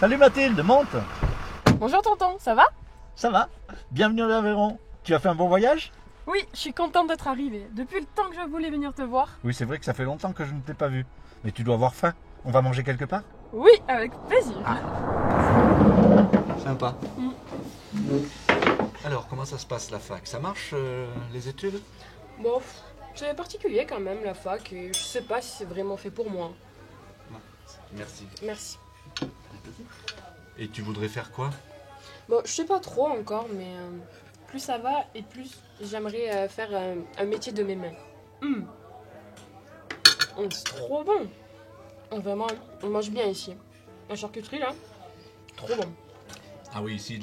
Salut Mathilde, monte. Bonjour tonton, ça va? Ça va? Bienvenue à l'Aveyron. Tu as fait un bon voyage? Oui, je suis contente d'être arrivée. Depuis le temps que je voulais venir te voir. Oui, c'est vrai que ça fait longtemps que je ne t'ai pas vu. Mais tu dois avoir faim. On va manger quelque part? Oui, avec plaisir. Sympa. Alors, comment ça se passe la fac? Ça marche, les études? Bon, c'est particulier quand même la fac et je sais pas si c'est vraiment fait pour moi. Merci. Merci. Et tu voudrais faire quoi? Bon, je sais pas trop encore, mais plus ça va et plus j'aimerais faire un métier de mes mains. C'est trop bon. Vraiment, on mange bien ici. La charcuterie là, trop bon. Ah oui, ici,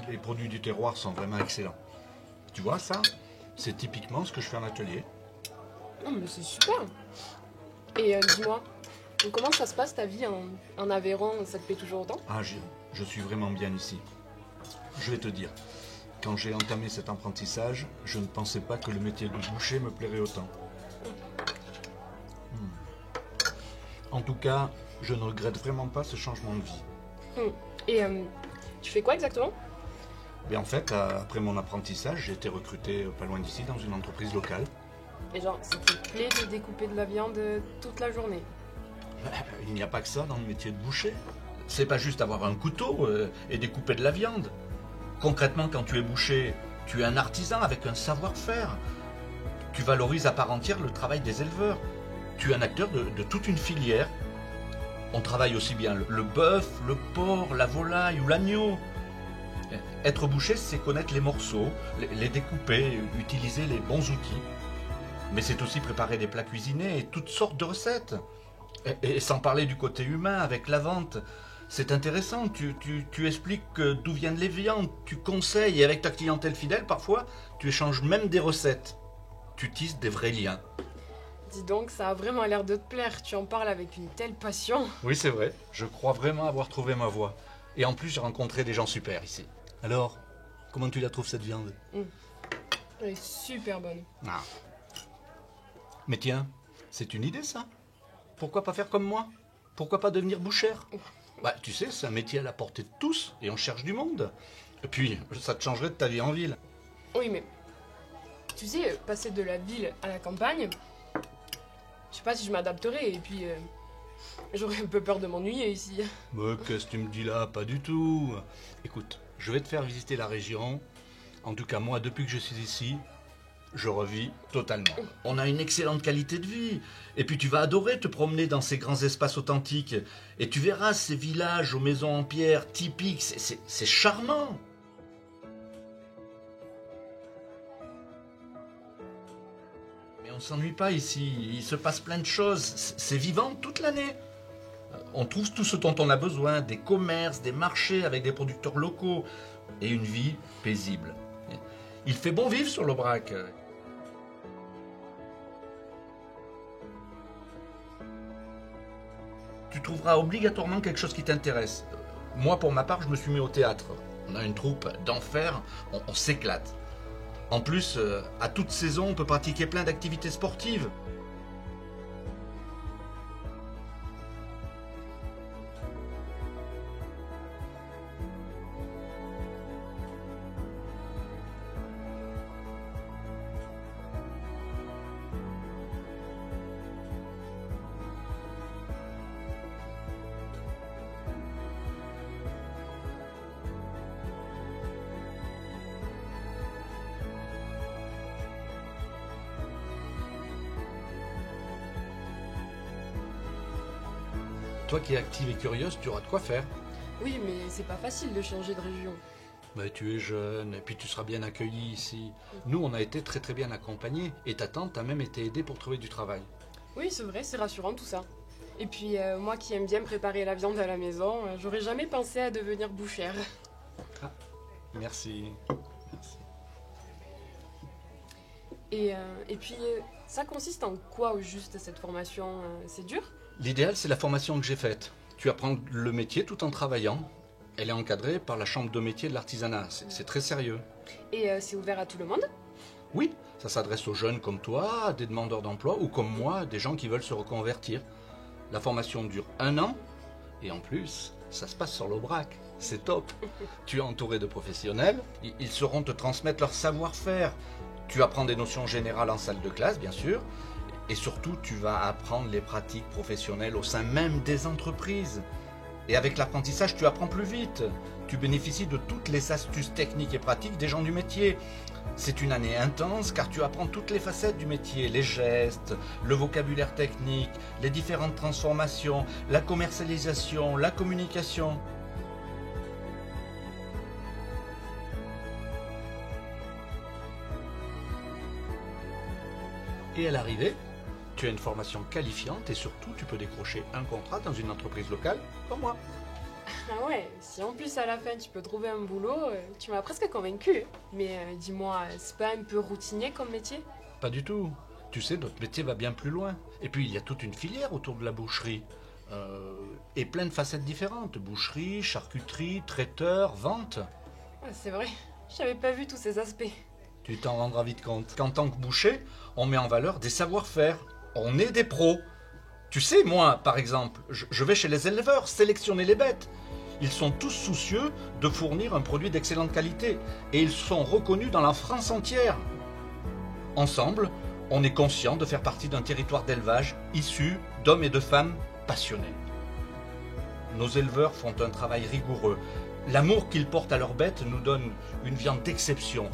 les produits du terroir sont vraiment excellents. Tu vois, ça, c'est typiquement ce que je fais en atelier. Non, mais c'est super. Et dis-moi, comment ça se passe ta vie en Aveyron? Ça te plaît toujours autant? Ah, je suis vraiment bien ici. Je vais te dire, quand j'ai entamé cet apprentissage, je ne pensais pas que le métier de boucher me plairait autant. En tout cas, je ne regrette vraiment pas ce changement de vie. Et tu fais quoi exactement? Mais en fait, après mon apprentissage, j'ai été recruté pas loin d'ici dans une entreprise locale. Et genre, ça te plaît de découper de la viande toute la journée? Il n'y a pas que ça dans le métier de boucher. C'est pas juste avoir un couteau et découper de la viande. Concrètement, quand tu es boucher, tu es un artisan avec un savoir-faire. Tu valorises à part entière le travail des éleveurs. Tu es un acteur de toute une filière. On travaille aussi bien le bœuf, le porc, la volaille ou l'agneau. Être boucher, c'est connaître les morceaux, les découper, utiliser les bons outils. Mais c'est aussi préparer des plats cuisinés et toutes sortes de recettes. Et sans parler du côté humain avec la vente. C'est intéressant, tu expliques d'où viennent les viandes, tu conseilles et avec ta clientèle fidèle, parfois, tu échanges même des recettes. Tu tisses des vrais liens. Dis donc, ça a vraiment l'air de te plaire. Tu en parles avec une telle passion. Oui, c'est vrai. Je crois vraiment avoir trouvé ma voie. Et en plus, j'ai rencontré des gens super ici. Alors, comment tu la trouves cette viande? Elle est super bonne. Ah. Mais tiens, c'est une idée ça. Pourquoi pas faire comme moi? Pourquoi pas devenir bouchère? Bah, tu sais, c'est un métier à la portée de tous et on cherche du monde. Et puis, ça te changerait de ta vie en ville. Oui, mais tu sais, passer de la ville à la campagne, je sais pas si je m'adapterais et puis j'aurais un peu peur de m'ennuyer ici. Mais qu'est-ce que tu me dis là? Pas du tout. Écoute, je vais te faire visiter la région. En tout cas, moi, depuis que je suis ici, je revis totalement. On a une excellente qualité de vie. Et puis tu vas adorer te promener dans ces grands espaces authentiques. Et tu verras ces villages aux maisons en pierre typiques. C'est charmant. Mais on s'ennuie pas ici. Il se passe plein de choses. C'est vivant toute l'année. On trouve tout ce dont on a besoin. Des commerces, des marchés avec des producteurs locaux. Et une vie paisible. Il fait bon vivre sur l'Aubrac. Tu trouveras obligatoirement quelque chose qui t'intéresse. Moi, pour ma part, je me suis mis au théâtre. On a une troupe d'enfer, on s'éclate. En plus, à toute saison, on peut pratiquer plein d'activités sportives. Toi qui es active et curieuse, tu auras de quoi faire. Oui, mais c'est pas facile de changer de région. Mais tu es jeune et puis tu seras bien accueilli ici. Nous, on a été très très bien accompagnés et ta tante a même été aidée pour trouver du travail. Oui, c'est vrai, c'est rassurant tout ça. Et puis moi qui aime bien préparer la viande à la maison, j'aurais jamais pensé à devenir bouchère. Ah, merci. Merci. Et puis ça consiste en quoi au juste cette formation? C'est dur? L'idéal, c'est la formation que j'ai faite. Tu apprends le métier tout en travaillant. Elle est encadrée par la chambre de métier de l'artisanat. C'est très sérieux. Et c'est ouvert à tout le monde? Oui, ça s'adresse aux jeunes comme toi, à des demandeurs d'emploi ou comme moi, des gens qui veulent se reconvertir. La formation dure 1 an et en plus, ça se passe sur l'Aubrac. C'est top. Tu es entouré de professionnels, ils sauront te transmettre leur savoir-faire. Tu apprends des notions générales en salle de classe, bien sûr, et surtout, tu vas apprendre les pratiques professionnelles au sein même des entreprises. Et avec l'apprentissage, tu apprends plus vite. Tu bénéficies de toutes les astuces techniques et pratiques des gens du métier. C'est une année intense car tu apprends toutes les facettes du métier, les gestes, le vocabulaire technique, les différentes transformations, la commercialisation, la communication. Et à l'arrivée, tu as une formation qualifiante et surtout tu peux décrocher un contrat dans une entreprise locale comme moi. Ah ouais, si en plus à la fin tu peux trouver un boulot, tu m'as presque convaincu. Mais dis-moi, c'est pas un peu routinier comme métier? Pas du tout. Tu sais, notre métier va bien plus loin. Et puis il y a toute une filière autour de la boucherie. Et plein de facettes différentes. Boucherie, charcuterie, traiteur, vente. Ah, c'est vrai, j'avais pas vu tous ces aspects. Tu t'en rendras vite compte qu'en tant que boucher, on met en valeur des savoir-faire. On est des pros. Tu sais, moi, par exemple, je vais chez les éleveurs sélectionner les bêtes. Ils sont tous soucieux de fournir un produit d'excellente qualité. Et ils sont reconnus dans la France entière. Ensemble, on est conscient de faire partie d'un territoire d'élevage issu d'hommes et de femmes passionnés. Nos éleveurs font un travail rigoureux. L'amour qu'ils portent à leurs bêtes nous donne une viande d'exception,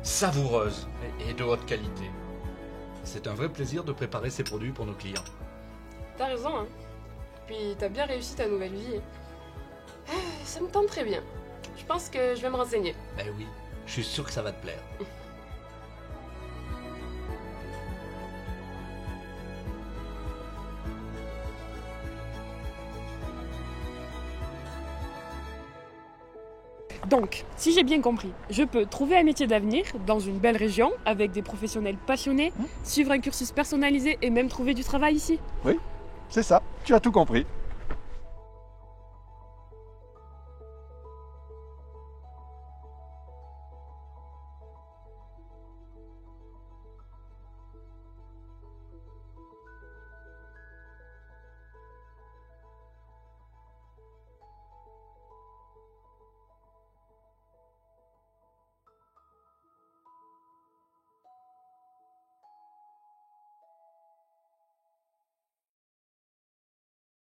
savoureuse et de haute qualité. C'est un vrai plaisir de préparer ces produits pour nos clients. T'as raison, hein. Puis t'as bien réussi ta nouvelle vie. Ah, ça me tente très bien. Je pense que je vais me renseigner. Eh oui, je suis sûr que ça va te plaire. Donc, si j'ai bien compris, je peux trouver un métier d'avenir dans une belle région avec des professionnels passionnés, suivre un cursus personnalisé et même trouver du travail ici. Oui, c'est ça, tu as tout compris.